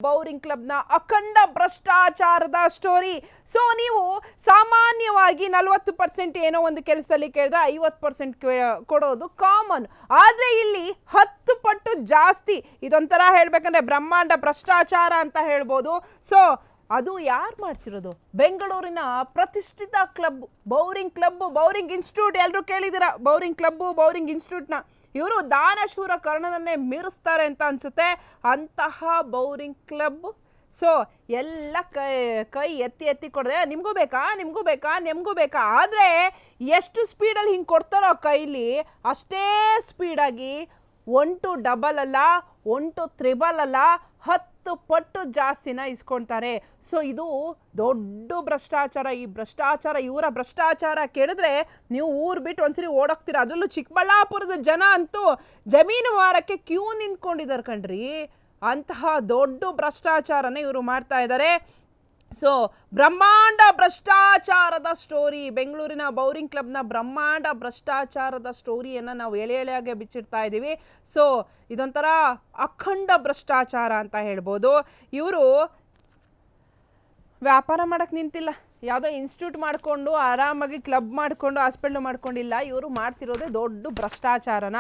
Bowring ಕ್ಲಬ್ನ ಅಖಂಡ ಭ್ರಷ್ಟಾಚಾರದ ಸ್ಟೋರಿ. ಸೊ ನೀವು ಸಾಮಾನ್ಯವಾಗಿ 40% ಏನೋ ಒಂದು ಕೆಲಸದಲ್ಲಿ ಕೇಳಿದ್ರೆ 50% ಕೊಡೋದು ಕಾಮನ್. ಆದರೆ ಇಲ್ಲಿ 10 ಪಟ್ಟು ಜಾಸ್ತಿ. ಇದೊಂಥರ ಹೇಳ್ಬೇಕಂದ್ರೆ ಬ್ರಹ್ಮಾಂಡ ಭ್ರಷ್ಟಾಚಾರ ಅಂತ ಹೇಳ್ಬೋದು. ಸೊ ಅದು ಯಾರು ಮಾಡ್ತಿರೋದು? ಬೆಂಗಳೂರಿನ ಪ್ರತಿಷ್ಠಿತ ಕ್ಲಬ್ ಬೌರಿಂಗ್ ಇನ್ಸ್ಟಿಟ್ಯೂಟ್. ಎಲ್ಲರೂ ಕೇಳಿದ್ದೀರಾ ಬೌರಿಂಗ್ ಕ್ಲಬ್ಬು, ಬೌರಿಂಗ್ ಇನ್ಸ್ಟಿಟ್ಯೂಟ್ನ. ಇವರು ದಾನಶೂರ ಕರ್ಣನನ್ನೇ ಮೀರಿಸ್ತಾರೆ ಅಂತ ಅನ್ಸುತ್ತೆ ಅಂತಹ ಬೌರಿಂಗ್ ಕ್ಲಬ್. ಸೊ ಎಲ್ಲ ಕೈ ಎತ್ತಿ ಕೊಡದೆ ನಿಮಗೂ ಬೇಕಾ ಆದರೆ ಎಷ್ಟು ಸ್ಪೀಡಲ್ಲಿ ಹಿಂಗೆ ಕೊಡ್ತಾರೋ ಕೈಲಿ ಅಷ್ಟೇ ಸ್ಪೀಡಾಗಿ 1 to 2 ಅಲ್ಲ, 1 to 3 ಅಲ್ಲ, 10 ಪಟ್ಟು ಜಾಸ್ತಿನ ಇಸ್ಕೊಳ್ತಾರೆ. ಸೊ ಇದು ದೊಡ್ಡ ಭ್ರಷ್ಟಾಚಾರ. ಈ ಭ್ರಷ್ಟಾಚಾರ, ಇವರ ಭ್ರಷ್ಟಾಚಾರ ಕೇಳಿದ್ರೆ ನೀವು ಊರು ಬಿಟ್ಟು ಒಂದ್ಸರಿ ಓಡೋಗ್ತೀರಾ. ಅದರಲ್ಲೂ ಚಿಕ್ಕಬಳ್ಳಾಪುರದ ಜನ ಅಂತೂ ಜಮೀನು ಮಾರಕ್ಕೆ ಕ್ಯೂ ನಿಂತ್ಕೊಂಡಿದ್ದಾರೆ ಕಣ್ರಿ. ಅಂತಹ ದೊಡ್ಡ ಭ್ರಷ್ಟಾಚಾರನೇ ಇವರು ಮಾಡ್ತಾ ಇದ್ದಾರೆ. ಸೊ ಬ್ರಹ್ಮಾಂಡ ಭ್ರಷ್ಟಾಚಾರದ ಸ್ಟೋರಿ, ಬೆಂಗಳೂರಿನ ಬೌರಿಂಗ್ ಕ್ಲಬ್ನ ಬ್ರಹ್ಮಾಂಡ ಭ್ರಷ್ಟಾಚಾರದ ಸ್ಟೋರಿಯನ್ನು ನಾವು ಎಳೆಯಾಗೆ ಬಿಚ್ಚಿಡ್ತಾ ಇದ್ದೀವಿ. ಸೊ ಇದೊಂಥರ ಅಖಂಡ ಭ್ರಷ್ಟಾಚಾರ ಅಂತ ಹೇಳ್ಬೋದು. ಇವರು ವ್ಯಾಪಾರ ಮಾಡಕ್ಕೆ ನಿಂತಿಲ್ಲ, ಯಾವುದೋ ಇನ್ಸ್ಟಿಟ್ಯೂಟ್ ಮಾಡಿಕೊಂಡು ಆರಾಮಾಗಿ ಕ್ಲಬ್ ಮಾಡಿಕೊಂಡು ಹಾಸ್ಪಿಟ್ಲ್ ಮಾಡ್ಕೊಂಡಿಲ್ಲ. ಇವರು ಮಾಡ್ತಿರೋದೇ ದೊಡ್ಡ ಭ್ರಷ್ಟಾಚಾರನ.